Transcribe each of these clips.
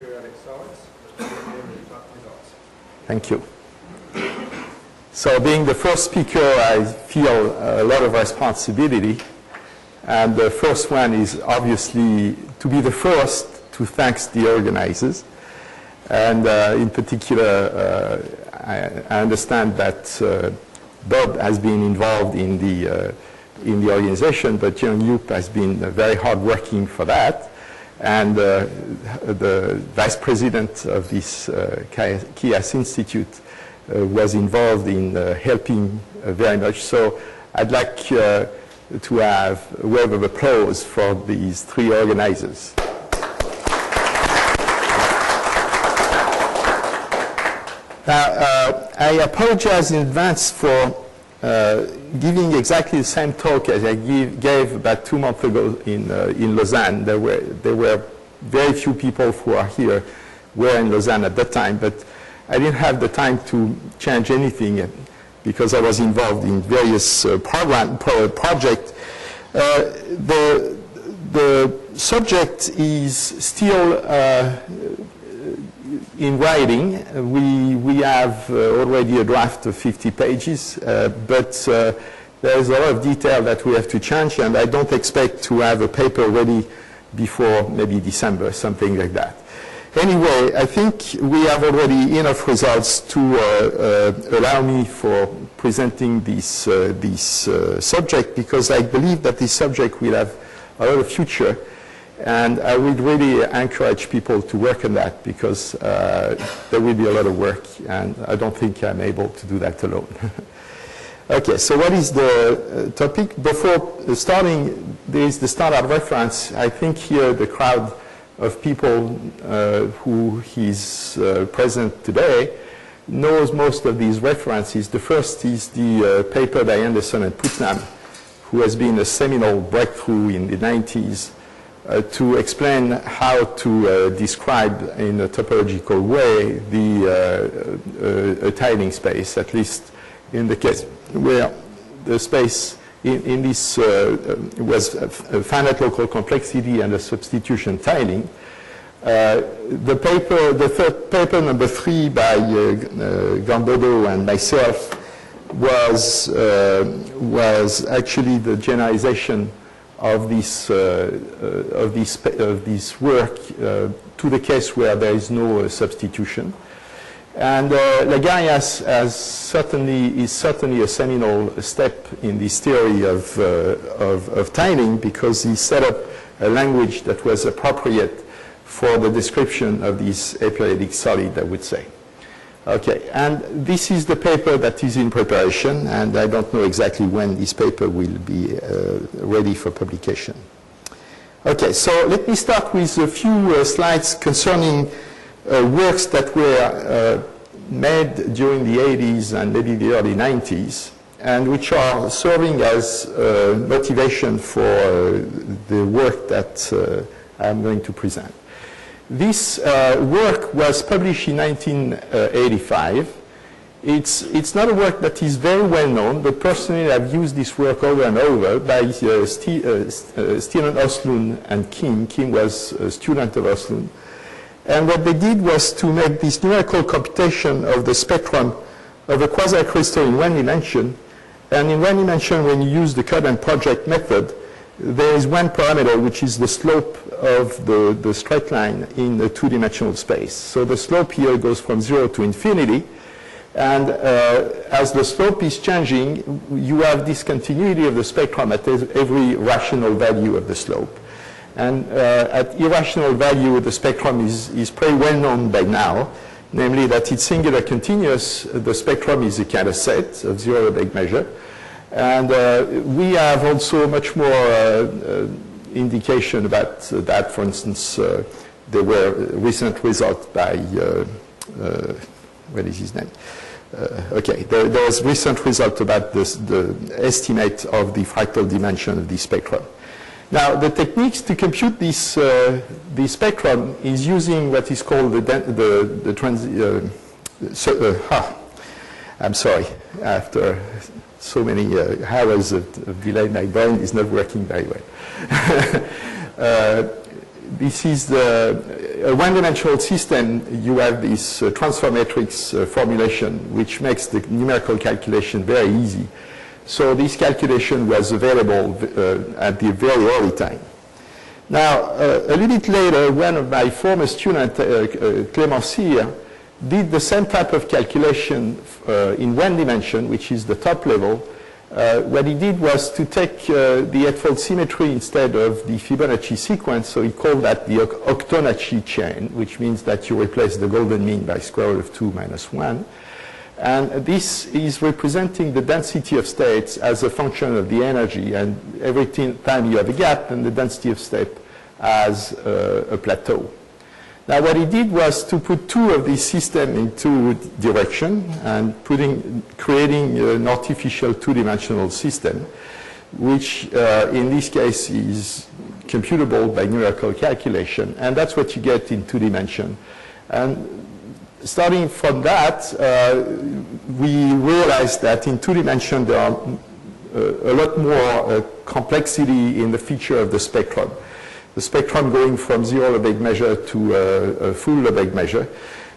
periodic solids. Thank you. So being the first speaker, I feel a lot of responsibility. And the first one is obviously to be the first to thank the organizers. And in particular, I understand that Bob has been involved in the organization, but Young Yup has been very hardworking for that. And the vice president of this KIAS Institute was involved in helping very much. So I'd like to have a wave of applause for these three organizers. Now, I apologize in advance for giving exactly the same talk as I gave about 2 months ago in Lausanne. There were very few people who are here were in Lausanne at that time, but I didn't have the time to change anything because I was involved in various projects. The subject is still in writing. We have already a draft of 50 pages, but there's a lot of detail that we have to change, and I don't expect to have a paper ready before maybe December, something like that. Anyway, I think we have already enough results to allow me for presenting this subject, because I believe that this subject will have a lot of future. And I would really encourage people to work on that, because there will be a lot of work, and I don't think I'm able to do that alone. Okay, so what is the topic? Before starting, there is the standard reference. I think here the crowd of people who is present today knows most of these references. The first is the paper by Anderson and Putnam, who has been a seminal breakthrough in the 90s. To explain how to describe in a topological way a tiling space, at least in the case where the space in this was a finite local complexity and a substitution tiling. The third paper, number 3, by Gambodo and myself, was actually the generalization of this work to the case where there is no substitution. And Lagarias is certainly a seminal step in this theory of tiling, because he set up a language that was appropriate for the description of this aperiodic solid, I would say. Okay, and this is the paper that is in preparation, and I don't know exactly when this paper will be ready for publication. Okay, so let me start with a few slides concerning works that were made during the 80s and maybe the early 90s, and which are serving as motivation for the work that I'm going to present. This work was published in 1985. It's not a work that is very well known, but personally I've used this work over and over by Stephen Oslund and Kim. Kim was a student of Oslund. And what they did was to make this numerical computation of the spectrum of a quasi-crystal in 1 dimension. And in 1 dimension, when you use the Coden project method, there is one parameter, which is the slope of the straight line in the 2-dimensional space. So the slope here goes from 0 to infinity. And as the slope is changing, you have discontinuity of the spectrum at every rational value of the slope. And at irrational value, the spectrum is pretty well known by now, namely that it's singular continuous. The spectrum is a kind of set of zero-leg measure. And we have also much more indication about that. For instance, there were recent results by, what is his name? Okay, there was recent result about the estimate of the fractal dimension of the spectrum. Now, the techniques to compute this spectrum is using what is called I'm sorry, after so many hours of delay, my brain is not working very well. this is a one-dimensional system. You have this transfer matrix formulation, which makes the numerical calculation very easy. So this calculation was available at the very early time. Now, a little bit later, one of my former students, Clémencier, did the same type of calculation in one dimension, which is the top level. What he did was to take the eightfold symmetry instead of the Fibonacci sequence, so he called that the Octonacci chain, which means that you replace the golden mean by square root of 2 minus 1. And this is representing the density of states as a function of the energy, and every time you have a gap, then the density of state has a plateau. Now what he did was to put two of these systems into direction and creating an artificial two-dimensional system, which in this case is computable by numerical calculation, and that's what you get in 2 dimensions. And starting from that, we realized that in 2 dimensions there are a lot more complexity in the feature of the spectrum. The spectrum going from 0 Lebesgue measure to a full Lebesgue measure.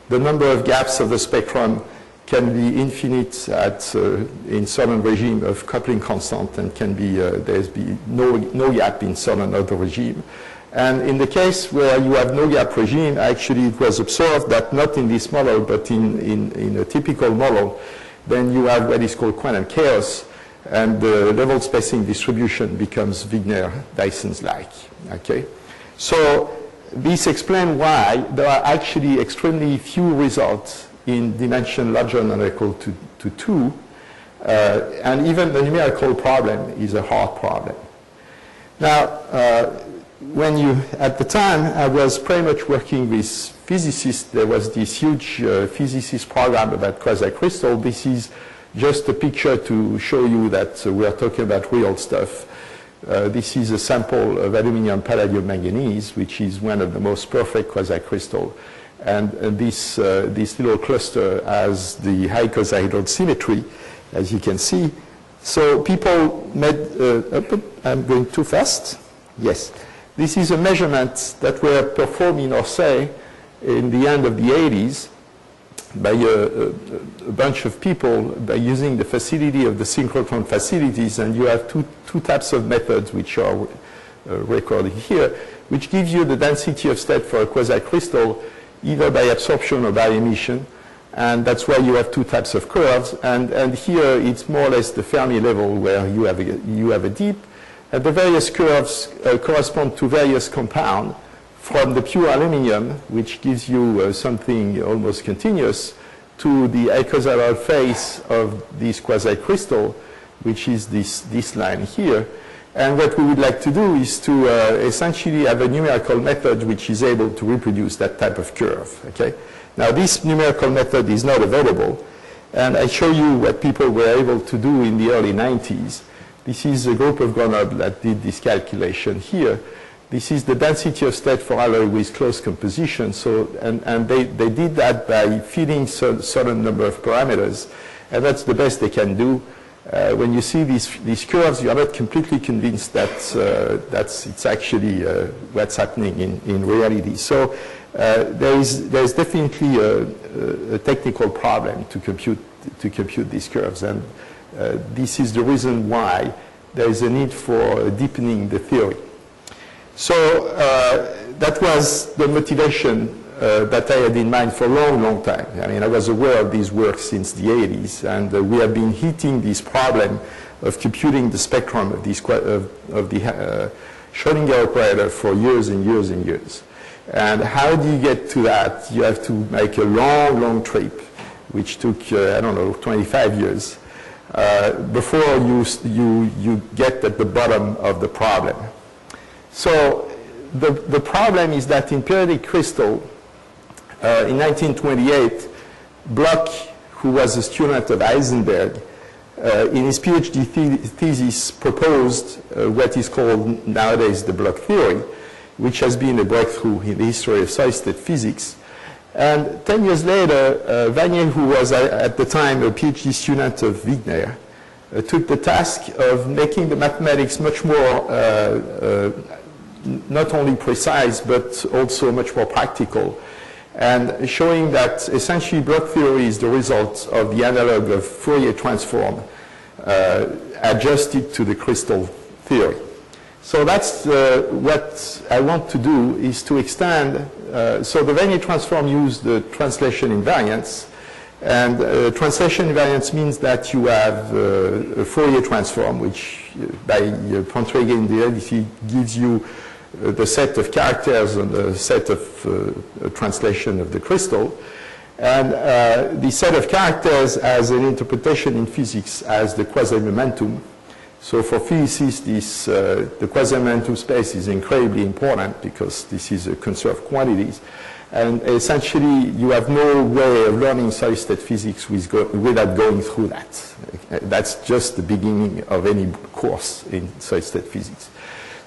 The number of gaps of the spectrum can be infinite in certain regime of coupling constant, and can be there's no gap in certain other regime. And in the case where you have no gap regime, actually it was observed that not in this model, but in a typical model, then you have what is called quantum chaos, and the level spacing distribution becomes Wigner-Dyson's-like. Okay? So this explains why there are actually extremely few results in dimension larger than or equal to 2, and even the numerical problem is a hard problem. Now, at the time, I was pretty much working with physicists. There was this huge physicist program about quasi-crystal. This is just a picture to show you that we are talking about real stuff. This is a sample of aluminum palladium manganese, which is one of the most perfect quasi-crystal. And this little cluster has the icosahedral symmetry, as you can see. So people made, I'm going too fast? Yes. This is a measurement that were performed in Orsay in the end of the 80s by a bunch of people by using the facility of the synchrotron facilities, and you have two types of methods which are recorded here, which gives you the density of state for a quasi-crystal either by absorption or by emission, and that's why you have two types of curves, and here it's more or less the Fermi level where you have a dip. And the various curves correspond to various compounds, from the pure aluminum, which gives you something almost continuous, to the icosahedral face of this quasi-crystal, which is this line here. And what we would like to do is to essentially have a numerical method which is able to reproduce that type of curve. Okay? Now, this numerical method is not available, and I show you what people were able to do in the early 90s. This is a group of Grenoble that did this calculation here. This is the density of state for alloy with close composition. So, and they did that by feeding certain number of parameters, and that's the best they can do. When you see these curves, you are not completely convinced that it's actually what's happening in reality. So there is definitely a technical problem to compute these curves, and this is the reason why there is a need for deepening the theory. So that was the motivation that I had in mind for a long, long time. I mean, I was aware of these works since the 80s, and we have been hitting this problem of computing the spectrum of the Schrödinger operator for years and years and years. And how do you get to that? You have to make a long, long trip, which took, I don't know, 25 years, before you get at the bottom of the problem. So the problem is that in periodic crystal, in 1928, Bloch, who was a student of Heisenberg, in his PhD thesis proposed what is called nowadays the Bloch theory, which has been a breakthrough in the history of solid-state physics. And 10 years later, Wannier, who was at the time a PhD student of Wigner, took the task of making the mathematics much more not only precise, but also much more practical, and showing that essentially block theory is the result of the analog of Fourier transform adjusted to the crystal theory. So that's what I want to do, is to extend. So the Wannier transform used the translation invariance. And translation invariance means that you have a Fourier transform, which by Pointryé individuality gives you the set of characters and the set of translation of the crystal. And the set of characters has an interpretation in physics as the quasi-momentum. So for physicists, the quasi-momentum space is incredibly important because this is a conserved quantities. And essentially, you have no way of learning solid-state physics without going through that. That's just the beginning of any course in solid-state physics.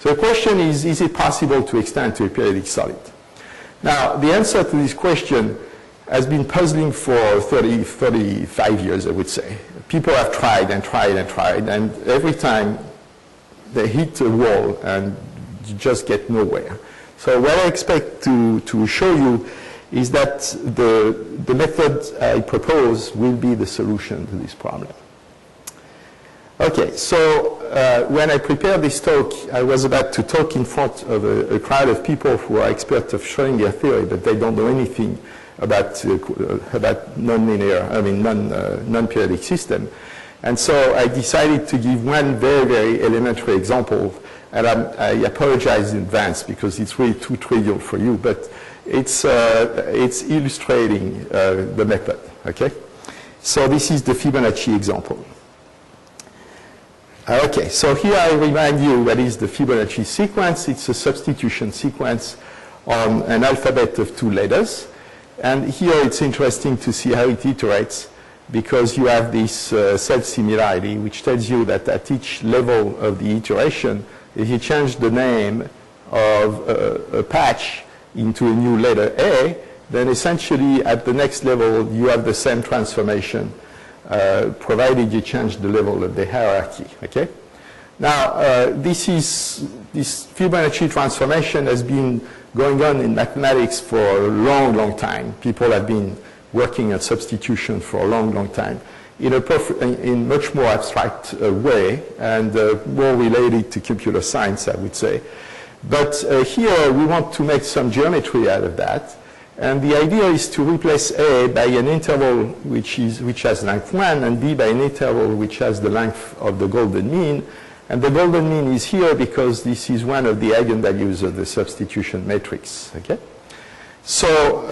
So the question is it possible to extend to a periodic solid? Now, the answer to this question has been puzzling for 35 years, I would say. People have tried and tried and tried, and every time they hit a wall and you just get nowhere. So what I expect to show you is that the method I propose will be the solution to this problem. Okay, so when I prepared this talk, I was about to talk in front of a crowd of people who are experts of showing their theory, but they don't know anything about non-periodic system. And so I decided to give one very, very elementary example. And I apologize in advance because it's really too trivial for you, but it's illustrating the method, okay? So this is the Fibonacci example. Okay, so here I remind you what is the Fibonacci sequence. It's a substitution sequence on an alphabet of 2 letters. And here it's interesting to see how it iterates, because you have this self-similarity, which tells you that at each level of the iteration, if you change the name of a patch into a new letter A, then essentially at the next level you have the same transformation, provided you change the level of the hierarchy. Okay. Now this Fibonacci transformation has been going on in mathematics for a long, long time. People have been working on substitution for a long, long time in much more abstract way and more related to computer science, I would say. But here we want to make some geometry out of that. And the idea is to replace A by an interval which has length 1 and B by an interval which has the length of the golden mean. And the golden mean is here because this is one of the eigenvalues of the substitution matrix. Okay? So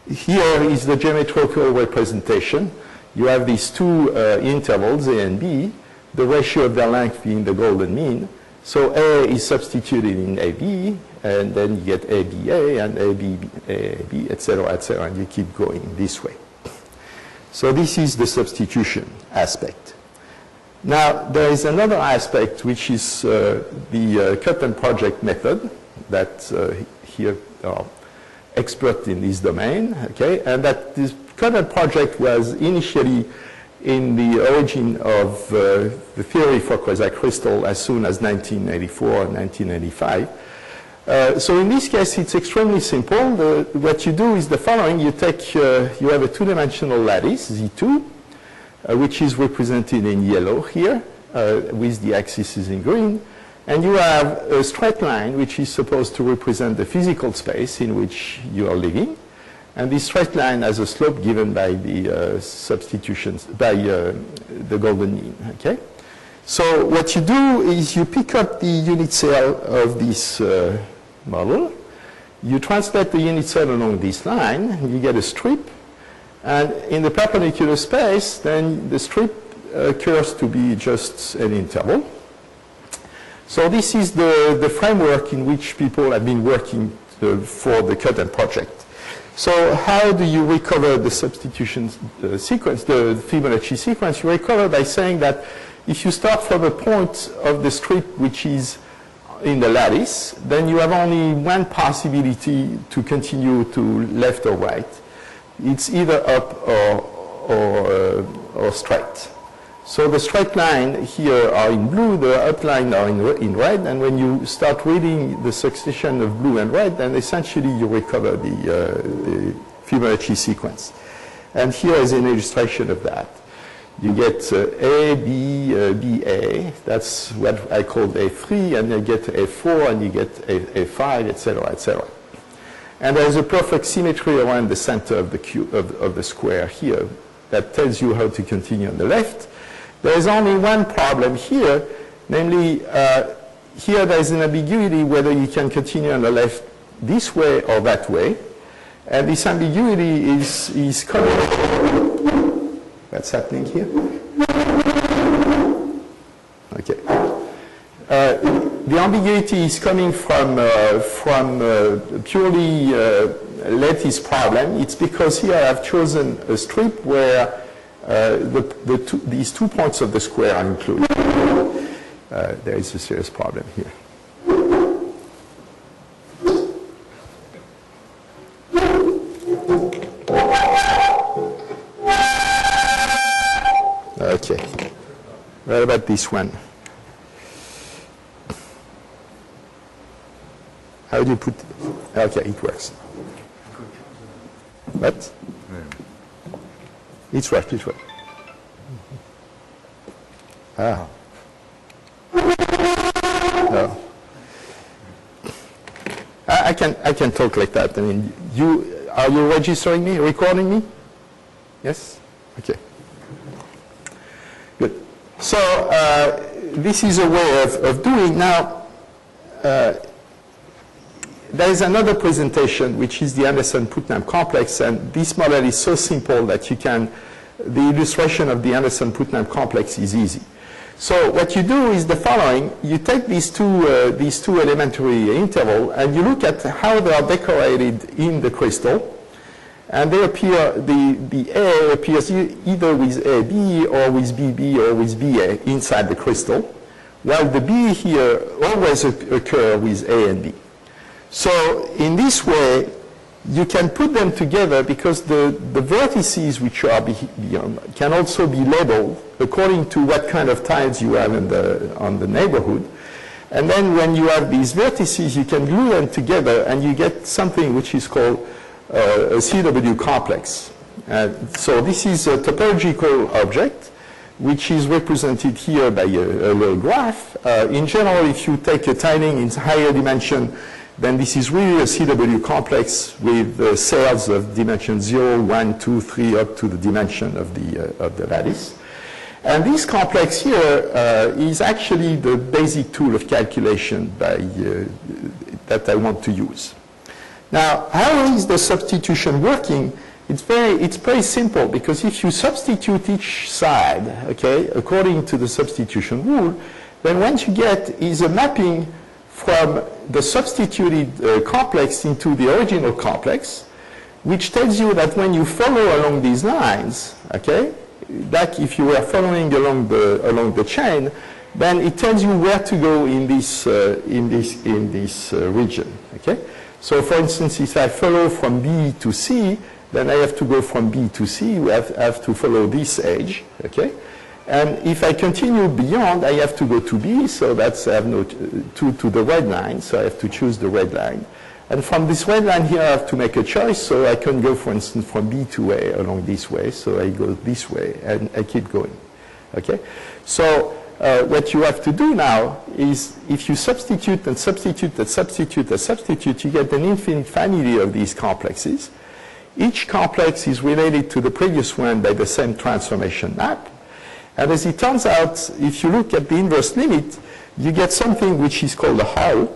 here is the geometrical representation. You have these 2 intervals, A and B, the ratio of their length being the golden mean. So A is substituted in AB, and then you get ABA and AB, etc., and you keep going this way. So this is the substitution aspect. Now, there is another aspect, which is the cut and project method that here are expert in this domain, okay, and that this cut and project was initially in the origin of the theory for quasi-crystal as soon as 1984 and 1985. So in this case, it's extremely simple. What you do is the following. You take, you have a 2-dimensional lattice, Z2, which is represented in yellow here, with the axis in green. And you have a straight line, which is supposed to represent the physical space in which you are living. And this straight line has a slope given by the substitutions, by the golden mean, okay? So what you do is you pick up the unit cell of this model, you translate the unit cell along this line, you get a strip, and in the perpendicular space, then the strip occurs to be just an interval. So this is the framework in which people have been working for the cut and project. So how do you recover the substitution sequence, the Fibonacci sequence? You recover by saying that if you start from a point of the strip which is in the lattice, then you have only one possibility to continue to left or right. It's either up or straight. So the straight line here are in blue, the outline are in red, and when you start reading the succession of blue and red, then essentially you recover the Fibonacci sequence. And here is an illustration of that. You get A, B, B, A. That's what I called A3, and you get A4, and you get A5, etc., etc. And there's a perfect symmetry around the center of the cube of the square here that tells you how to continue on the left. There is only one problem here, namely here there is an ambiguity whether you can continue on the left this way or that way. And this ambiguity is coming. What's happening here? Okay. The ambiguity is coming from purely lattice problem. It's because here I have chosen a strip where these 2 points of the square are included. There is a serious problem here. Okay. What about this one? How do you put it? Okay, it works. What? It's right, it's right. Ah. No. I can talk like that. I mean, are you registering me, recording me? Yes? Okay. Good. So this is a way of doing. Now, there is another presentation, which is the Anderson-Putnam complex, and this model is so simple that you can, the illustration of the Anderson-Putnam complex is easy. So what you do is the following. You take these two elementary intervals, and you look at how they are decorated in the crystal, and they appear, the A appears either with AB or with BB or with BA inside the crystal, while the B here always occur with A and B. So in this way, you can put them together because the vertices which are beyond can also be labeled according to what kind of tiles you have on the neighborhood. And then when you have these vertices, you can glue them together and you get something which is called a CW complex. So this is a topological object which is represented here by a little graph. In general, if you take a tiling in higher dimension, then this is really a CW complex with cells of dimension 0, 1, 2, 3, up to the dimension of the lattice. And this complex here is actually the basic tool of calculation that I want to use. Now, how is the substitution working? It's very simple, because if you substitute each side, okay, according to the substitution rule, then what you get is a mapping from the substituted complex into the original complex, which tells you that when you follow along these lines, okay, like if you were following along the chain, then it tells you where to go in this region, okay. So, for instance, if I follow from B to C, then I have to go from B to C. I have to follow this edge, okay. And if I continue beyond, I have to go to B, so that's I have to the red line, so I have to choose the red line. And from this red line here, I have to make a choice, so I can go, for instance, from B to A along this way, so I go this way, and I keep going, okay? So what you have to do now is, if you substitute and substitute and substitute and substitute, you get an infinite family of these complexes. Each complex is related to the previous one by the same transformation map. And as it turns out, if you look at the inverse limit, you get something which is called a hull.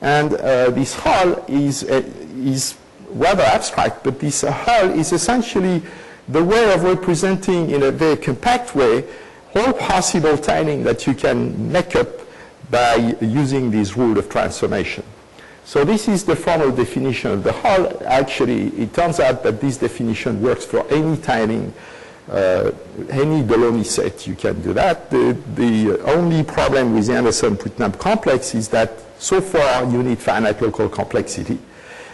And this hull is rather abstract, but this hull is essentially the way of representing in a very compact way all possible tiling that you can make up by using this rule of transformation. So this is the formal definition of the hull. Actually, it turns out that this definition works for any tiling, any Delaunay set. You can do that. The only problem with the Anderson-Putnam complex is that so far you need finite local complexity,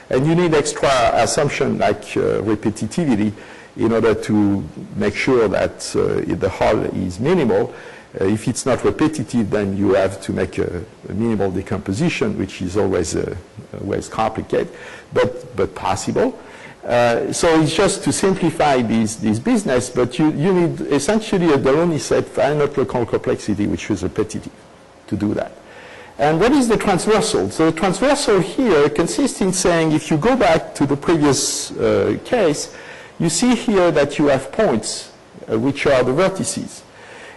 and you need extra assumption like repetitivity in order to make sure that the hull is minimal. If it's not repetitive, then you have to make a minimal decomposition, which is always complicated, but possible. So it's just to simplify this business, but you need essentially a Delaunay set finite local complexity, which is repetitive, to do that. And what is the transversal? So the transversal here consists in saying, if you go back to the previous case, you see here that you have points, which are the vertices.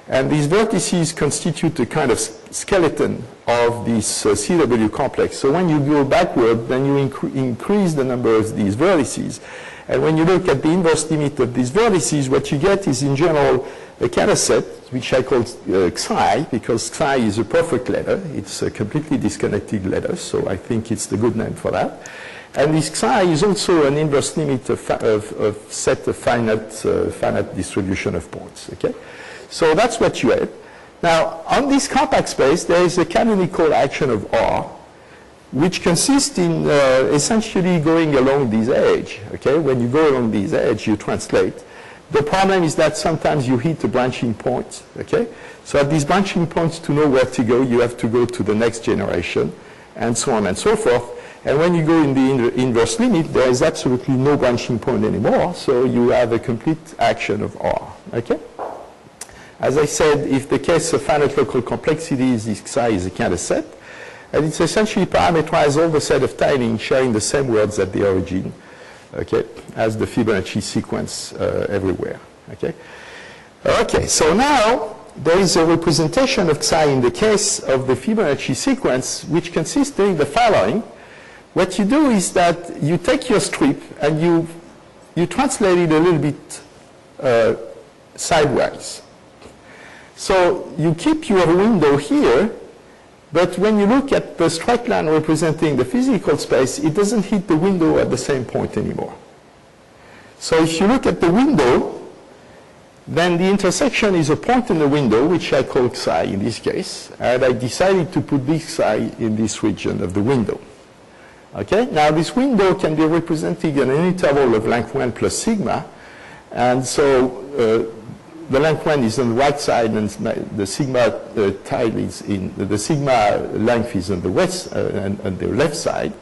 And these vertices constitute a kind of skeleton of this CW complex. So when you go backward, then you increase the number of these vertices. And when you look at the inverse limit of these vertices, what you get is, in general, a Cantor set, which I call Xi, because Xi is a perfect letter. It's a completely disconnected letter, so I think it's the good name for that. And this Xi is also an inverse limit of set of finite distribution of points. Okay? So that's what you have. Now, on this compact space, there is a canonical action of R, which consists in essentially going along this edge. Okay? When you go along this edge, you translate. The problem is that sometimes you hit a branching point. Okay? So at these branching points, to know where to go, you have to go to the next generation, and so on and so forth. And when you go in the inverse limit, there is absolutely no branching point anymore, so you have a complete action of R. Okay? As I said, if the case of finite local complexity is this Xi is a Cantor set, and it's essentially parameterized all the set of tiling sharing the same words at the origin, okay, as the Fibonacci sequence everywhere. Okay? Okay, so now there is a representation of Xi in the case of the Fibonacci sequence, which consists in the following. What you do is that you take your strip and you translate it a little bit sideways. So you keep your window here, but when you look at the straight line representing the physical space, it doesn't hit the window at the same point anymore. So if you look at the window, then the intersection is a point in the window, which I call Xi in this case, and I decided to put this Xi in this region of the window. Okay? Now this window can be represented in an interval of length 1 plus sigma, and so the length 1 is on the right side, and the sigma tile is in the sigma length is on the west and the left side.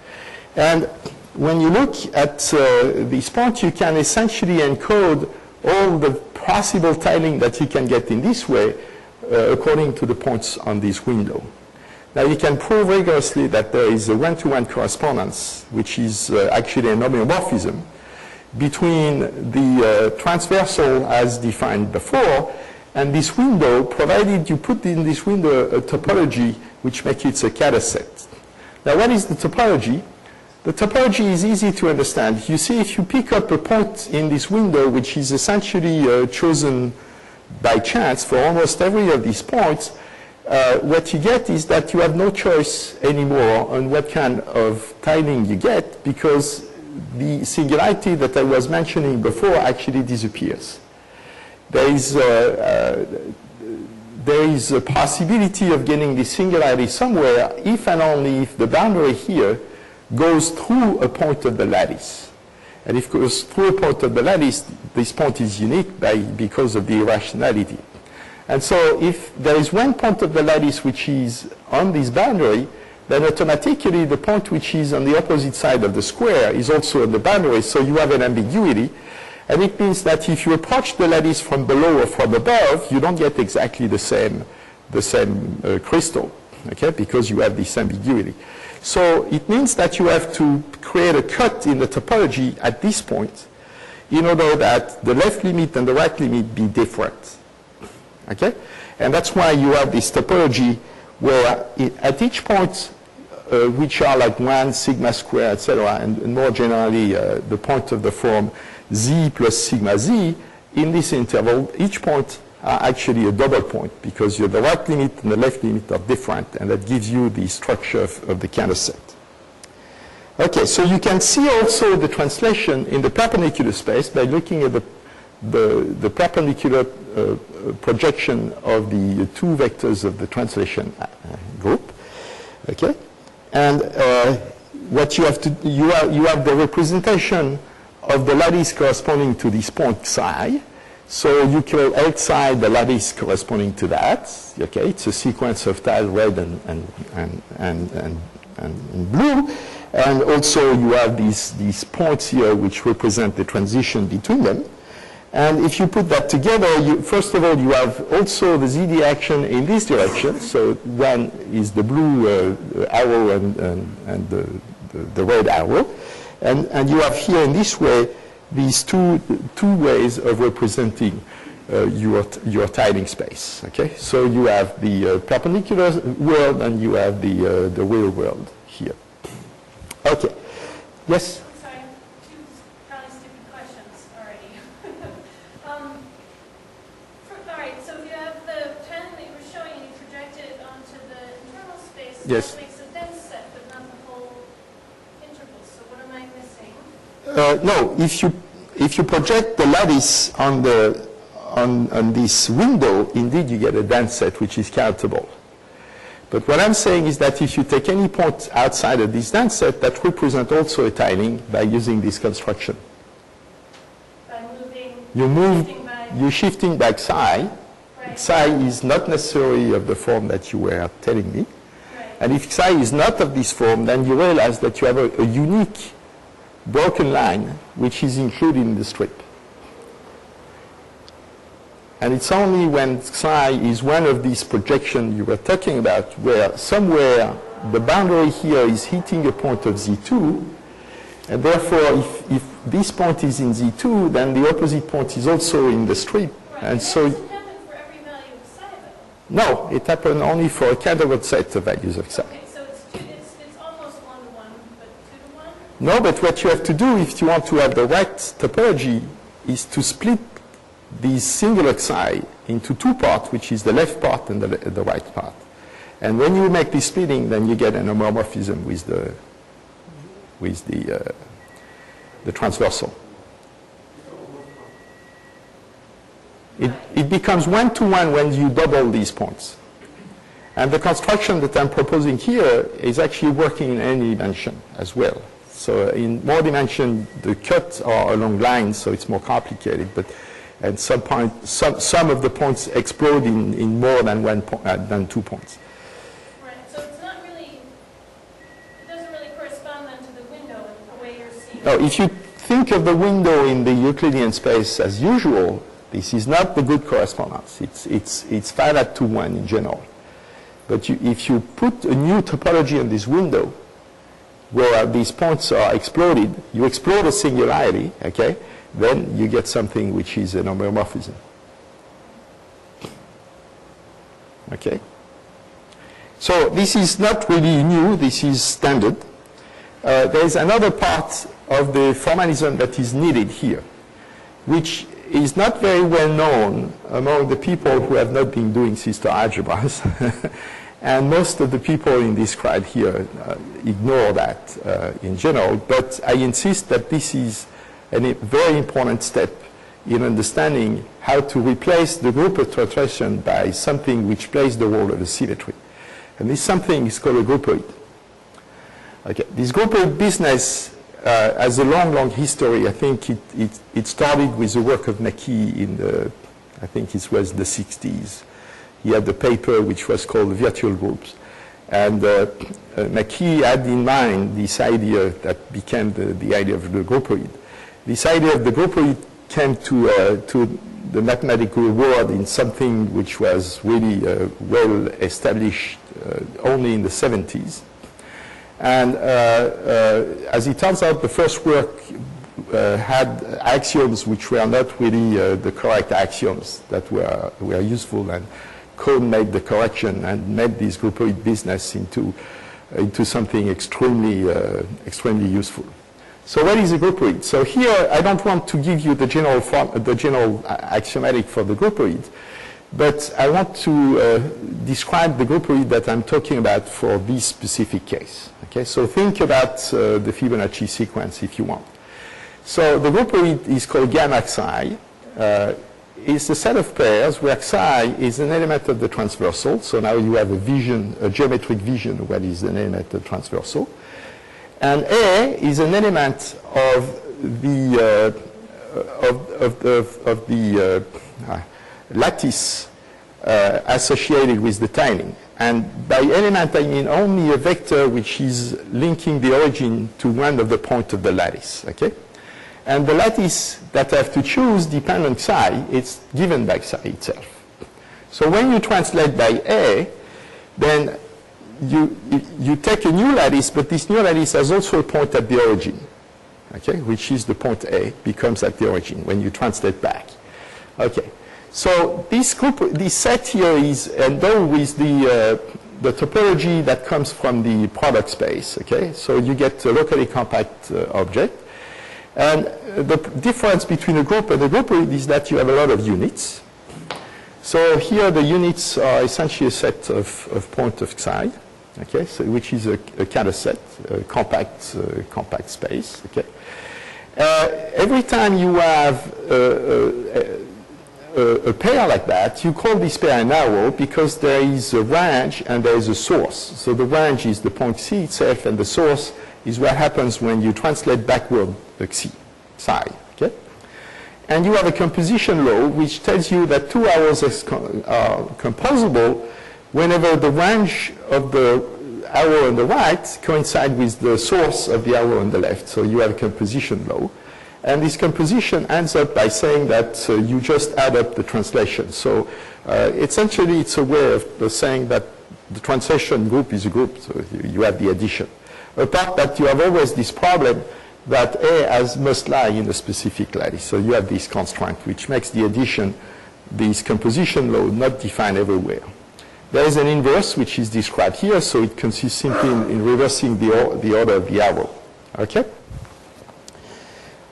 And when you look at this point, you can essentially encode all the possible tiling that you can get in this way according to the points on this window. Now you can prove rigorously that there is a one-to-one correspondence, which is actually an homeomorphism between the transversal as defined before and this window, provided you put in this window a topology which makes it a Cantor set. Now what is the topology? The topology is easy to understand. You see, if you pick up a point in this window which is essentially chosen by chance for almost every of these points, what you get is that you have no choice anymore on what kind of tiling you get, because the singularity that I was mentioning before actually disappears. There is a possibility of getting this singularity somewhere if and only if the boundary here goes through a point of the lattice. And if it goes through a point of the lattice, this point is unique because of the irrationality. And so if there is one point of the lattice which is on this boundary, then automatically the point which is on the opposite side of the square is also on the boundary, so you have an ambiguity. And it means that if you approach the lattice from below or from above, you don't get exactly the same crystal, okay, because you have this ambiguity. So it means that you have to create a cut in the topology at this point in order that the left limit and the right limit be different. Okay? And that's why you have this topology where at each point, which are like 1 sigma square, etc., and more generally the point of the form z plus sigma z, in this interval, each point are actually a double point, because the right limit and the left limit are different, and that gives you the structure of the Cantor set. Okay, so you can see also the translation in the perpendicular space by looking at the perpendicular projection of the two vectors of the translation group. Okay, and what you have to you have the representation of the lattice corresponding to this point psi. So you call L psi the lattice corresponding to that. Okay, it's a sequence of tile red and blue. And also you have these points here which represent the transition between them. And if you put that together, first of all, you have also the ZD action in this direction. So one is the blue arrow and the red arrow. And you have here in this way these two ways of representing your tiling space. Okay, so you have the perpendicular world and you have the real world here. Okay, yes. Sorry, two probably stupid questions already. All right, so if you have the pen that you were showing and you project it onto the internal space, yes, that makes a dense set, but not the whole interval. So what am I missing? No, if you project the lattice on this window, indeed you get a dense set which is countable. But what I'm saying is that if you take any point outside of this dense set, that represents also a tiling by using this construction. By moving, you're shifting back psi. Right. Psi is not necessarily of the form that you were telling me. Right. And if psi is not of this form, then you realize that you have a unique broken line which is included in the strip. And it's only when psi is one of these projections you were talking about where somewhere the boundary here is hitting a point of Z2, and therefore if this point is in Z2, then the opposite point is also in the strip. Right. And so it doesn't happen for every value of psi, though. no, it happens only for a candidate set of values of psi. Okay, so it's almost 1-to-1, but 2-to-1? No, but what you have to do if you want to have the right topology is to split this singular psi into two parts, which is the left part and the right part. And when you make this splitting, then you get an homomorphism with the transversal. It becomes 1-to-1 when you double these points. And the construction that I'm proposing here is actually working in any dimension as well. So in more dimension, the cuts are along lines, so it's more complicated. But at some point, some of the points explode in more than 2 points. Right. So it's not really. It doesn't really correspond then to the window in the way you're seeing. Now, if you think of the window in the Euclidean space as usual, this is not the good correspondence. It's finite to 1 in general. But if you put a new topology on this window, where these points are exploded, you explode a singularity, okay? Then you get something which is an homomorphism. Okay? So this is not really new, this is standard. There is another part of the formalism that is needed here, which is not very well known among the people who have not been doing sister algebras. And most of the people in this crowd here ignore that in general, but I insist that this is a very important step in understanding how to replace the group of translation by something which plays the role of a symmetry. And this something is called a groupoid. Okay. This groupoid business has a long, long history. I think it started with the work of Mackie in the, I think it was the 60s. He had the paper which was called virtual groups. And Mackie had in mind this idea that became the idea of the groupoid. This idea of the groupoid came to the mathematical world in something which was really well established only in the 70s. And as it turns out, the first work had axioms which were not really the correct axioms that were useful, and Cohn made the correction and made this groupoid business into something extremely useful. So what is a groupoid? So here I don't want to give you the general axiomatic for the groupoid, but I want to describe the groupoid that I'm talking about for this specific case. Okay, so think about the Fibonacci sequence if you want. So the groupoid is called gamma psi. It's a set of pairs where psi is an element of the transversal. So now you have a geometric vision of what is an element of transversal. And A is an element of the lattice associated with the tiling. And by element, I mean only a vector which is linking the origin to one of the points of the lattice, okay? And the lattice that I have to choose depends on psi. It's given by psi itself. So when you translate by A, then you take a new lattice, but this new lattice has also a point at the origin, okay, which is the point A, becomes at the origin when you translate back. Okay. So this set here is endowed with the topology that comes from the product space, okay? So you get a locally compact object. And the difference between a group and a group is that you have a lot of units. So here the units are essentially a set of points of psi, okay? So which is a kind of set, a compact space, okay? Every time you have a pair like that, you call this pair an arrow because there is a range and there is a source. So the range is the point C itself, and the source is what happens when you translate backward the psi, okay? And you have a composition law which tells you that two arrows are composable whenever the range of the arrow on the right coincides with the source of the arrow on the left. So you have a composition law. And this composition ends up by saying that you just add up the translation. So essentially, it's a way of saying that the translation group is a group, so you have the addition. Apart that you have always this problem that A must lie in a specific lattice. So you have this constraint, which makes the addition, this composition law, not defined everywhere. There is an inverse, which is described here, so it consists simply in reversing the order of the arrow. Okay?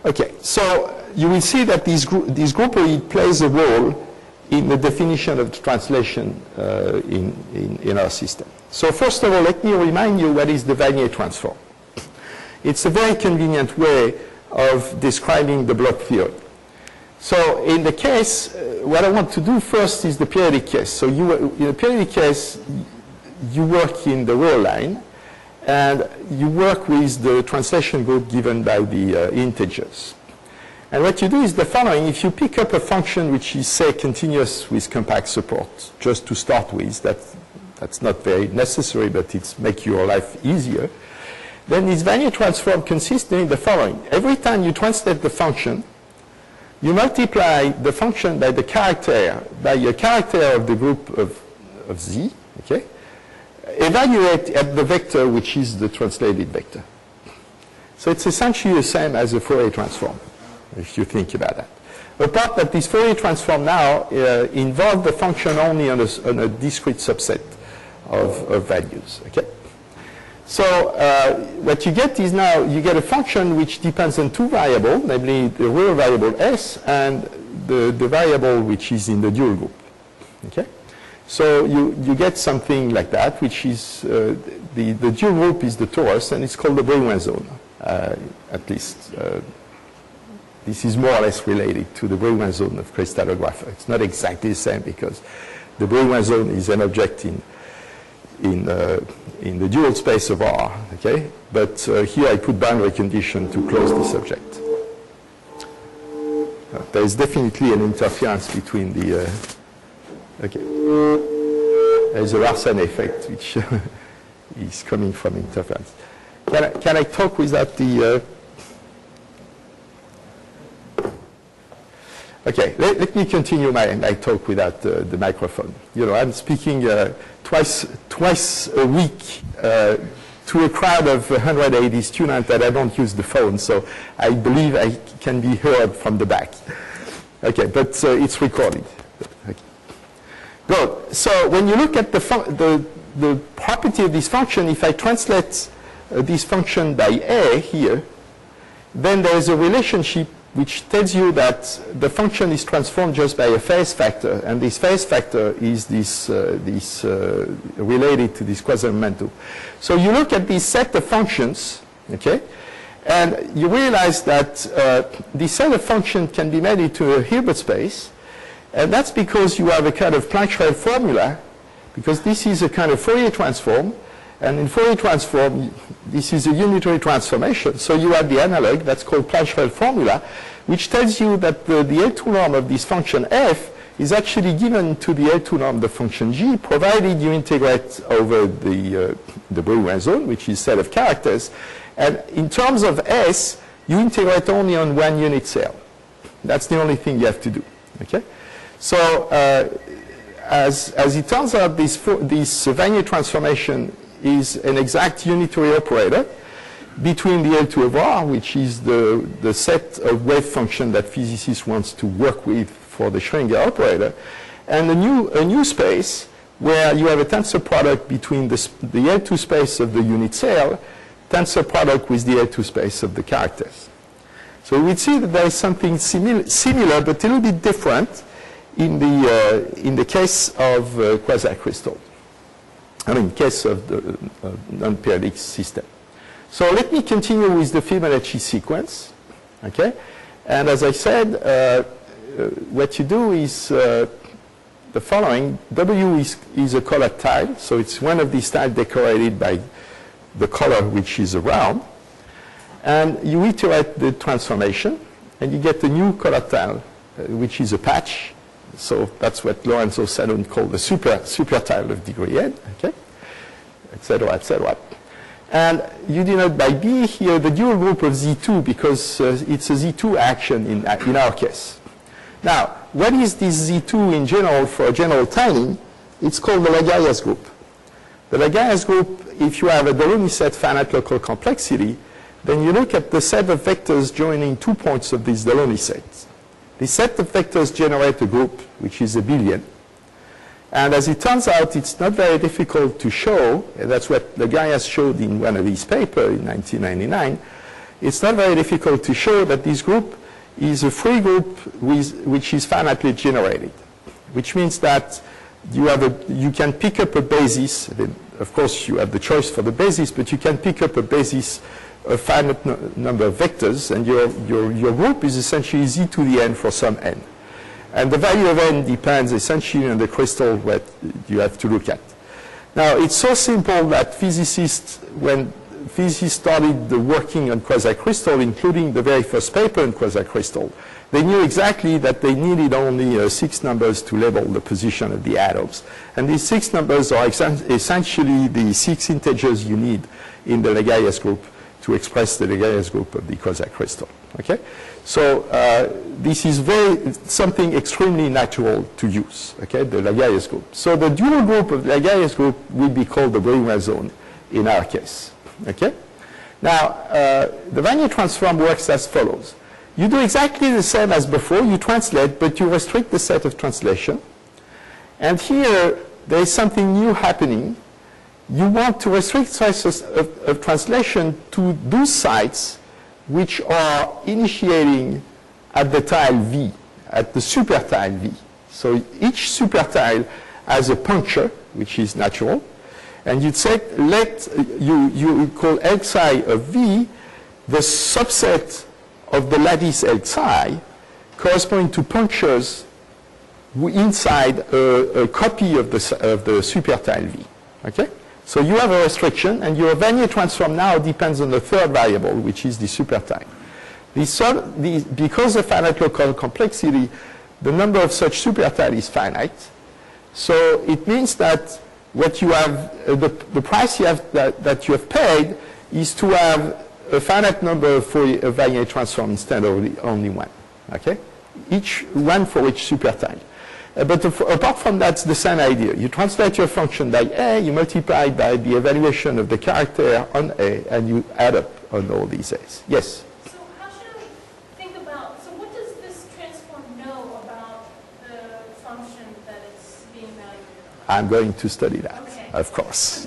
Okay, so you will see that this groupery plays a role in the definition of the translation in our system. So first of all, let me remind you what is the Wannier transform. It's a very convenient way of describing the block theory. So in the case, what I want to do first is the periodic case. So in the periodic case, you work in the real line, and you work with the translation group given by the integers. And what you do is the following. If you pick up a function which is, say, continuous with compact support, just to start with, that's not very necessary, but it's make your life easier, then this Wannier transform consists in the following. Every time you translate the function, you multiply the function by a character of the group of Z, okay? Evaluate at the vector which is the translated vector. So it's essentially the same as a Fourier transform, if you think about that. Apart that this Fourier transform now involves the function only on a discrete subset of values. Okay? So what you get is now you get a function which depends on two variables, namely the real variable S and the variable which is in the dual group. Okay? So you get something like that, which is the dual group is the torus, and it's called the Brillouin zone. At least this is more or less related to the Brillouin zone of crystallographer. It's not exactly the same because the Brillouin zone is an object in the dual space of R. Okay, but here I put boundary condition to close this object. There is definitely an interference between the okay. There's a Larsen effect which is coming from interference. Can I talk without the... Okay, let me continue my talk without the microphone. You know, I'm speaking twice a week to a crowd of 180 students that I don't use the phone, so I believe I can be heard from the back. Okay, but it's recorded. Okay. Good. So when you look at the property of this function, if I translate this function by A here, then there is a relationship which tells you that the function is transformed just by a phase factor, and this phase factor is this related to this quasi-momentum. So you look at this set of functions, okay, and you realize that this set of functions can be made into a Hilbert space, and that's because you have a kind of Platteville formula, because this is a kind of Fourier transform, And in Fourier transform, this is a unitary transformation. So you have the analog, that's called Platteville Formula, which tells you that the L2 norm of this function f is actually given to the L2 norm of the function g, provided you integrate over the Brillouin zone, which is a set of characters. And in terms of s, you integrate only on one unit cell. That's the only thing you have to do. Okay? So as it turns out, this Wannier transformation is an exact unitary operator between the L2 of R, which is the set of wave function that physicists want to work with for the Schrödinger operator, and a new space where you have a tensor product between the L2 space of the unit cell, tensor product with the L2 space of the characters. So we see that there is something similar but a little bit different in the case of quasi-crystal. I mean, case of the non-periodic system. So let me continue with the Fibonacci sequence. Okay? And as I said, what you do is the following. W is a colored tile, so it's one of these tiles decorated by the color which is around. And you iterate the transformation, and you get a new colored tile, which is a patch. So that's what Lorenzo Salon called the super tile of degree n, okay, etc., etc. And you denote by B here the dual group of Z2 because it's a Z2 action in our case. Now, what is this Z2 in general for a general tiling? It's called the Lagrange group. The Lagrange group, if you have a Delaunay set finite local complexity, then you look at the set of vectors joining 2 points of this Delaunay set. The set of vectors generate a group, which is abelian. And as it turns out, it's not very difficult to show, and that's what Lagrange showed in one of his papers in 1999. It's not very difficult to show that this group is a free group which is finitely generated, which means that you can pick up a basis. Of course, you have the choice for the basis, but you can pick up a basis a finite number of vectors, and your group is essentially z to the n for some n. And the value of n depends essentially on the crystal that you have to look at. Now, it's so simple that physicists, when physicists started working on quasi-crystal, including the very first paper on quasi-crystal, they knew exactly that they needed only 6 numbers to label the position of the atoms. And these 6 numbers are essentially the 6 integers you need in the Lagrange group to express the Lagrange group of the quasi-crystal. Okay? So this is something extremely natural to use, okay, the Lagrange group. So the dual group of Lagrange group will be called the Brillouin zone in our case. Okay? Now, the Wannier transform works as follows. You do exactly the same as before. You translate, but you restrict the set of translation. And here, there is something new happening. You want to restrict sites of translation to those sites which are initiating at the tile V, at the super tile V. So each super tile has a puncture, which is natural. And you'd say, you call L psi of V the subset of the lattice L psi corresponding to punctures inside a copy of the super tile V. Okay? So you have a restriction, and your Wannier transform now depends on the third variable, which is the super tile. Because of finite local complexity, the number of such super tiles is finite. So it means that what you have, the price you have that you have paid is to have a finite number for a Wannier transform instead of only one. Okay? One for each super tile. But apart from that, it's the same idea. You translate your function by A, you multiply by the evaluation of the character on A, and you add up on all these A's. Yes? So how should I think about, so what does this transform know about the function that it's being evaluated on? I'm going to study that, okay. Of course.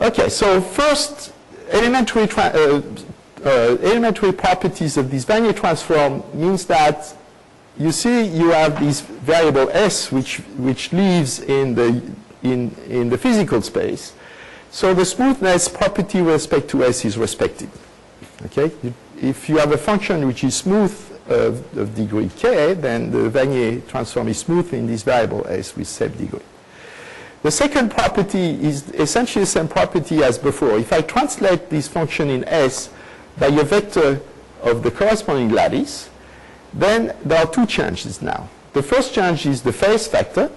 Okay, so first, elementary properties of this Wannier transform means that you see, you have this variable S, which lives in the physical space. So the smoothness property with respect to S is respected. Okay? If you have a function which is smooth of degree k, then the Wannier transform is smooth in this variable S with same degree. The second property is essentially the same property as before. If I translate this function in S by a vector of the corresponding lattice, then there are two changes now. The first change is the phase factor,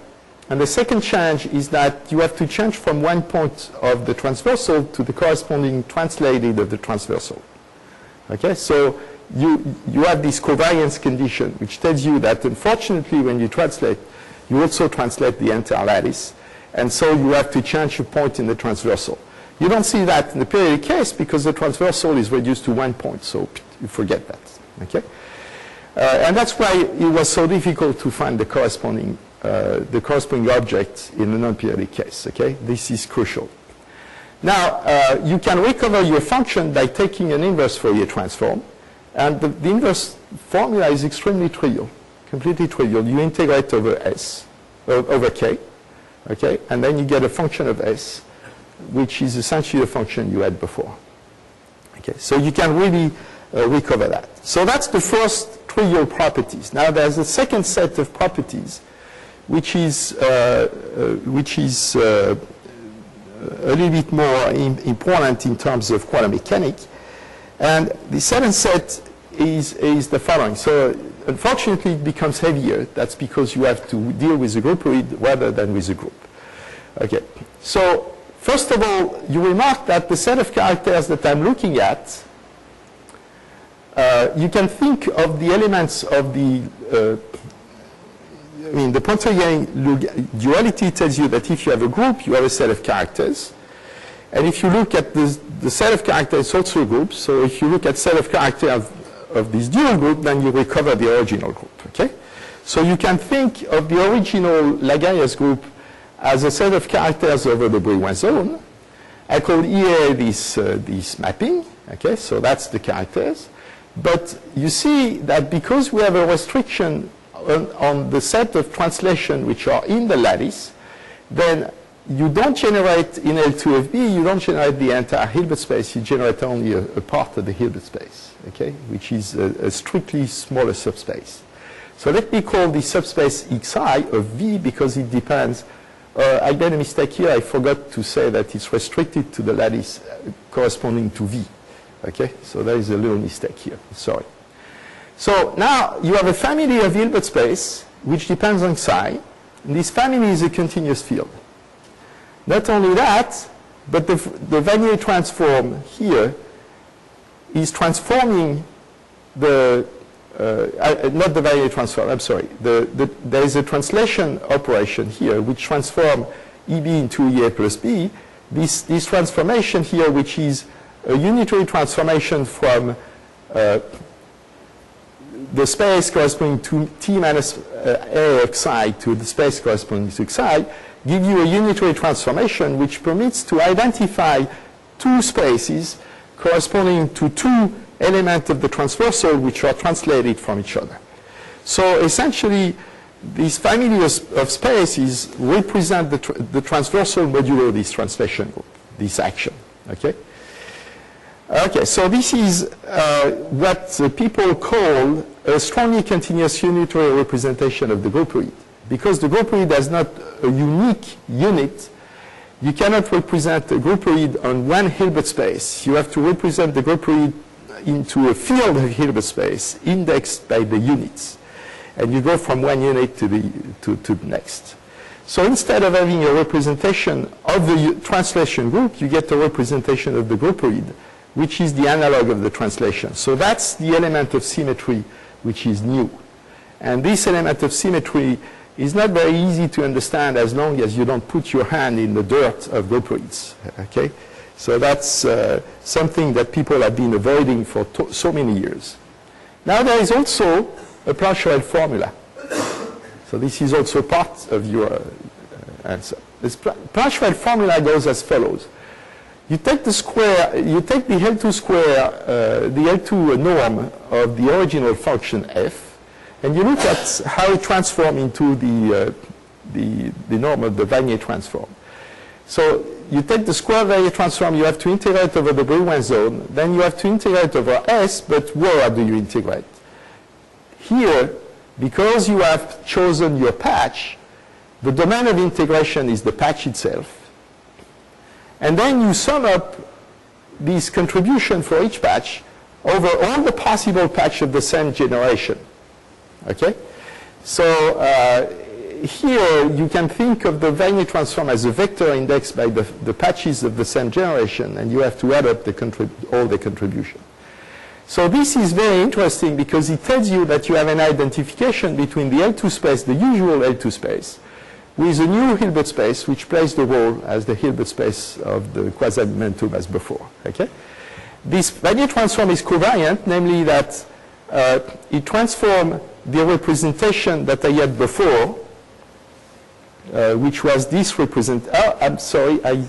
and the second change is that you have to change from one point of the transversal to the corresponding translated of the transversal. Okay, so you have this covariance condition, which tells you that unfortunately when you translate, you also translate the entire lattice, and so you have to change a point in the transversal. You don't see that in the periodic case because the transversal is reduced to 1 point, so you forget that. Okay, and that's why it was so difficult to find the corresponding object in a non-periodic case. Okay, this is crucial. Now you can recover your function by taking an inverse Fourier transform, and the inverse formula is extremely trivial, completely trivial. You integrate over S, over K, okay, and then you get a function of S, which is essentially the function you had before. Okay, so you can really recover that. So that's the first trivial properties. Now there's a second set of properties, which is a little bit more important in terms of quantum mechanics. And the second set is the following. So unfortunately it becomes heavier. That's because you have to deal with a groupoid rather than with a group. Okay, so first of all, you remark that the set of characters that I'm looking at, you can think of the elements of the the Pontryagin duality tells you that if you have a group, you have a set of characters. And if you look at the set of characters, it's also a group. So if you look at set of characters of this dual group, then you recover the original group. Okay? So you can think of the original Lagrange group as a set of characters over the Brillouin zone. I call EA this mapping. Okay? So that's the characters. But you see that because we have a restriction on the set of translation which are in the lattice, then you don't generate in L2FB, you don't generate the entire Hilbert space, you generate only a part of the Hilbert space, okay, which is a strictly smaller subspace. So let me call the subspace Xi of V because it depends. I made a mistake here, I forgot to say that it's restricted to the lattice corresponding to V. Okay, so there is a little mistake here, sorry. So now you have a family of Hilbert space which depends on psi, and this family is a continuous field. Not only that, but the Wannier transform here is transforming the, not the Wannier transform, I'm sorry, there is a translation operation here which transforms EB into EA plus B. This transformation here, which is a unitary transformation from the space corresponding to T minus A of Xi to the space corresponding to Xi, give you a unitary transformation which permits to identify two spaces corresponding to two elements of the transversal which are translated from each other. So essentially, this family of spaces represent the transversal modulo of this translation group, this action. Okay? Okay, so this is what people call a strongly continuous unitary representation of the groupoid. Because the groupoid has not a unique unit, you cannot represent a groupoid on one Hilbert space. You have to represent the groupoid into a field of Hilbert space indexed by the units. And you go from one unit to the next. So instead of having a representation of the translation group, you get a representation of the groupoid, which is the analog of the translation. So that's the element of symmetry which is new. And this element of symmetry is not very easy to understand as long as you don't put your hand in the dirt of groupoids. Okay? So that's something that people have been avoiding for so many years. Now there is also a Platteville formula. So this is also part of your answer. This Platteville formula goes as follows. You take the square, you take the L2 square, the L2 norm of the original function f, and you look at how it transforms into the norm of the Wannier transform. So you take the square Wannier transform, you have to integrate over the Brillouin zone, then you have to integrate over S, but where do you integrate? Here, because you have chosen your patch, The domain of integration is the patch itself. And then you sum up this contribution for each patch over all the possible patches of the same generation. Okay? So here you can think of the Wannier transform as a vector indexed by the patches of the same generation, and you have to add up all the contribution. So this is very interesting because it tells you that you have an identification between the L2 space, the usual L2 space, with a new Hilbert space which plays the role as the Hilbert space of the quasi-momentum as before. Okay? This Wannier transform is covariant, namely that it transforms the representation that I had before, which was this I'm sorry, I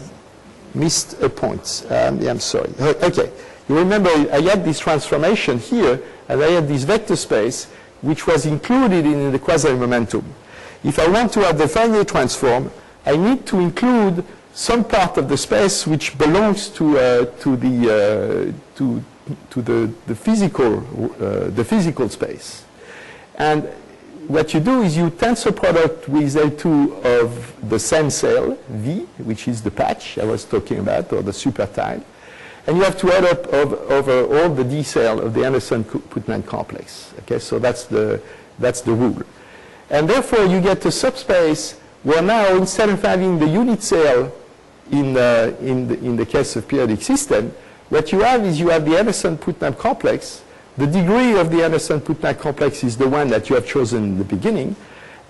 missed a point. I'm sorry. Okay. You remember I had this transformation here, and I had this vector space, which was included in the quasi-momentum. If I want to have the Wannier transform, I need to include some part of the space which belongs to the physical space. And what you do is you tensor product with L2 of the same cell, V, which is the patch I was talking about, or the super tile. And you have to add up over all the D cell of the Anderson-Putnam complex. Okay, so that's the rule. And therefore, you get a subspace where now, instead of having the unit cell in the case of periodic system, what you have is you have the Anderson-Putnam complex. The degree of the Anderson-Putnam complex is the one that you have chosen in the beginning,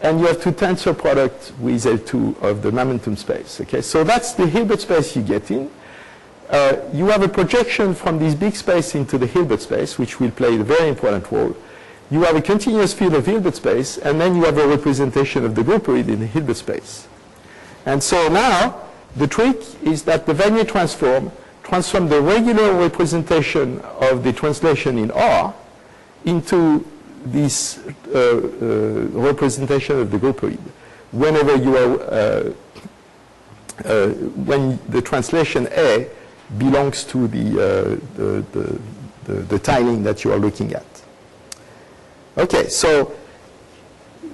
and you have to tensor product with L2 of the momentum space. Okay, so that's the Hilbert space you get in. You have a projection from this big space into the Hilbert space, which will play a very important role. You have a continuous field of Hilbert space, and then you have a representation of the groupoid in the Hilbert space. And so now, the trick is that the Wannier transform the regular representation of the translation in R into this representation of the groupoid whenever you are, when the translation A belongs to the tiling that you are looking at. Okay, so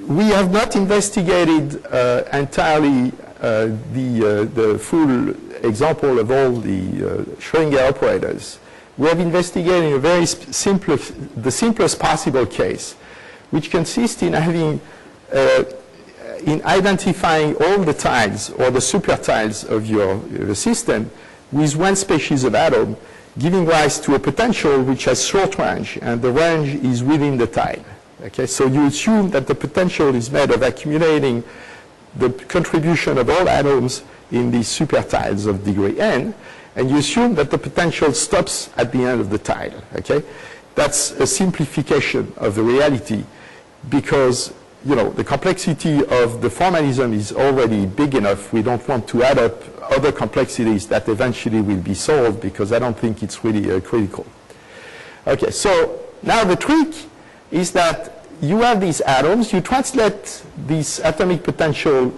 we have not investigated entirely the full example of all the Schrödinger operators. We have investigated a very the simplest possible case, which consists in having in identifying all the tiles or the super tiles of your system with one species of atom, giving rise to a potential which has short range, and the range is within the tile. Okay, so you assume that the potential is made of accumulating the contribution of all atoms in these super tiles of degree n, and you assume that the potential stops at the end of the tile. Okay, that's a simplification of the reality, because the complexity of the formalism is already big enough. We don't want to add up other complexities that eventually will be solved, because I don't think it's really critical. Okay, so now the trick is that you have these atoms, you translate this atomic potential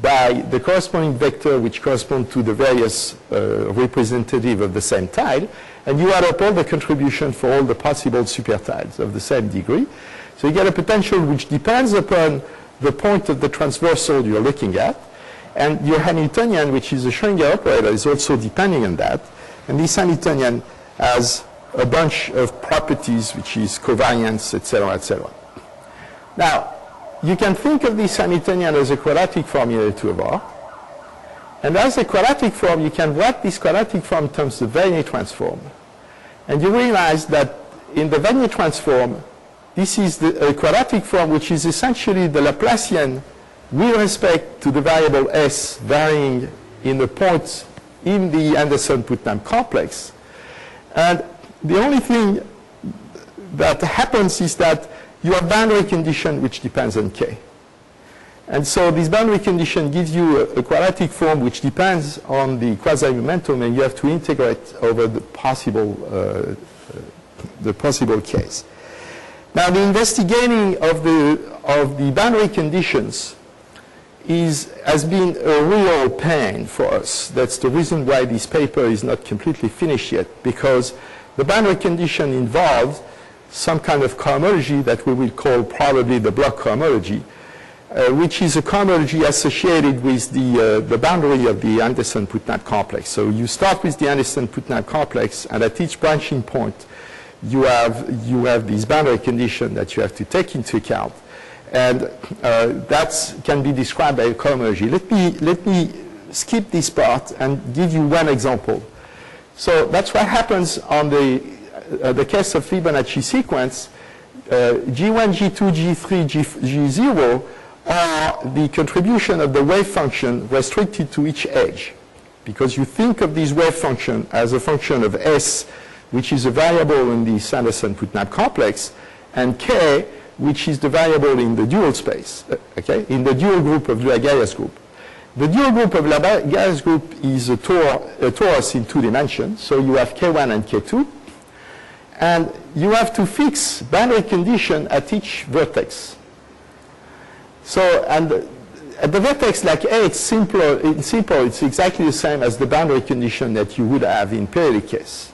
by the corresponding vector which correspond to the various representative of the same tile, and you add up all the contribution for all the possible super tiles of the same degree. So you get a potential which depends upon the point of the transversal you're looking at, and your Hamiltonian, which is a Schrödinger operator, is also depending on that, and this Hamiltonian has a bunch of properties, which is covariance, etc., etc. Now, you can think of this Hamiltonian as a quadratic form in L2 of R. And as a quadratic form, you can write this quadratic form in terms of Wannier transform. And you realize that in the Wannier transform, this is a quadratic form which is essentially the Laplacian with respect to the variable S varying in the points in the Anderson-Putnam complex. And the only thing that happens is that you have boundary condition which depends on K. And so this boundary condition gives you a quadratic form which depends on the quasi-momentum, and you have to integrate over the possible case. Now, the investigating of the boundary conditions has been a real pain for us. That's the reason why this paper is not completely finished yet, because the boundary condition involves some kind of cohomology that we will call probably the block cohomology. which is a cohomology associated with the boundary of the Anderson-Putnam complex. So you start with the Anderson-Putnam complex, and at each branching point, you have this boundary condition that you have to take into account. And that can be described by a cohomology. Let me skip this part and give you one example. So that's what happens on the case of Fibonacci sequence. G1, G2, G3, G0 are the contribution of the wave function restricted to each edge. Because you think of this wave function as a function of S, which is a variable in the Anderson-Putnam complex, and K, which is the variable in the dual space, okay, in the dual group of Lagrange group. The dual group of Lagrange group is a torus in 2 dimensions, so you have K1 and K2, and you have to fix boundary condition at each vertex. So, and at the vertex like A, it's simple, it's exactly the same as the boundary condition that you would have in periodic case.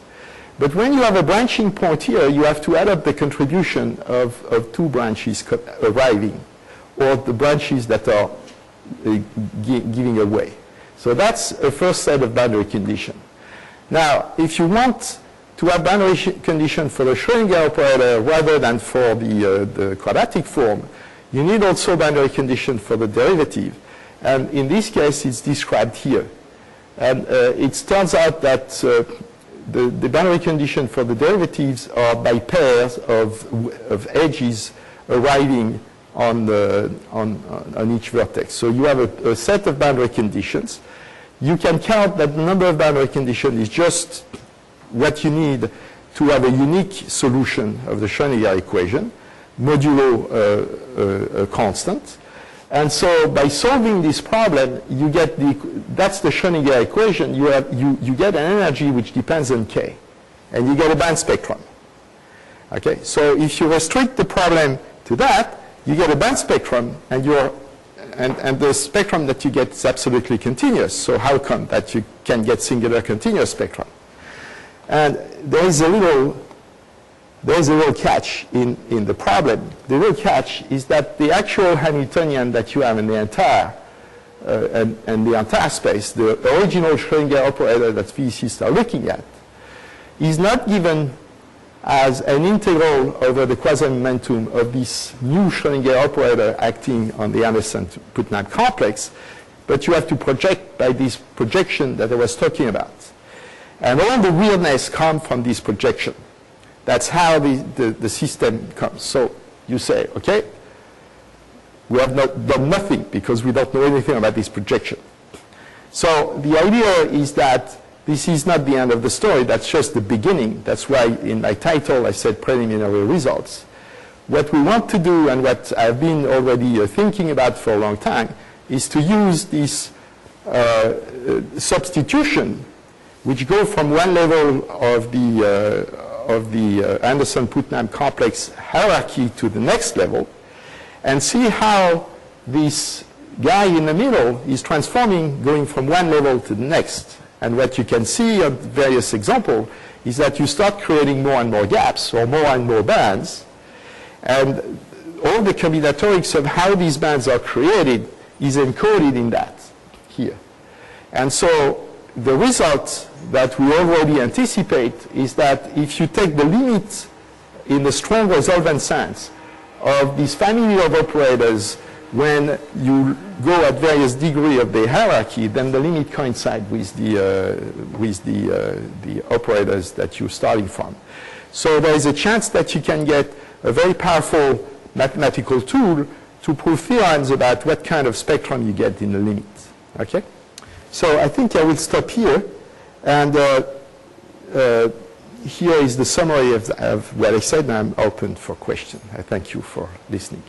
But when you have a branching point here, you have to add up the contribution of 2 branches arriving, or the branches that are giving away. So that's a first set of boundary condition. Now, if you want to have boundary condition for the Schrödinger operator rather than for the quadratic form, you need also boundary condition for the derivative. And in this case, it's described here. And it turns out that the boundary condition for the derivatives are by pairs of edges arriving on each vertex. So you have a set of boundary conditions. You can count that the number of boundary conditions is just what you need to have a unique solution of the Schrödinger equation, modulo a constant. And so by solving this problem, you get that's the Schrödinger equation. You get an energy which depends on K, and you get a band spectrum. Okay, so if you restrict the problem to that, you get a band spectrum, and the spectrum that you get is absolutely continuous. So how come that you can get singular continuous spectrum? And there is a little catch in the problem. The real catch is that the actual Hamiltonian that you have in the entire space, the original Schrödinger operator that physicists are looking at, is not given as an integral over the quasi-momentum of this new Schrödinger operator acting on the Anderson-Putnam complex, but you have to project by this projection that I was talking about. And all the weirdness comes from this projection. That's how the system comes. So you say, okay, we have not done nothing because we don't know anything about this projection. So the idea is that this is not the end of the story. That's just the beginning. That's why in my title I said preliminary results. What we want to do, and what I've been already thinking about for a long time, is to use this substitution, which go from one level of the Anderson-Putnam complex hierarchy to the next level, and see how this guy in the middle is transforming, going from one level to the next. And what you can see on various examples is that you start creating more and more gaps, or more and more bands, and all the combinatorics of how these bands are created is encoded in that here. And so the result that we already anticipate is that if you take the limit in the strong resolvent sense of this family of operators when you go at various degrees of the hierarchy, then the limit coincides with the operators that you're starting from. So there is a chance that you can get a very powerful mathematical tool to prove theorems about what kind of spectrum you get in the limit. Okay? So I think I will stop here, and here is the summary of what I said, and I'm open for questions. I thank you for listening.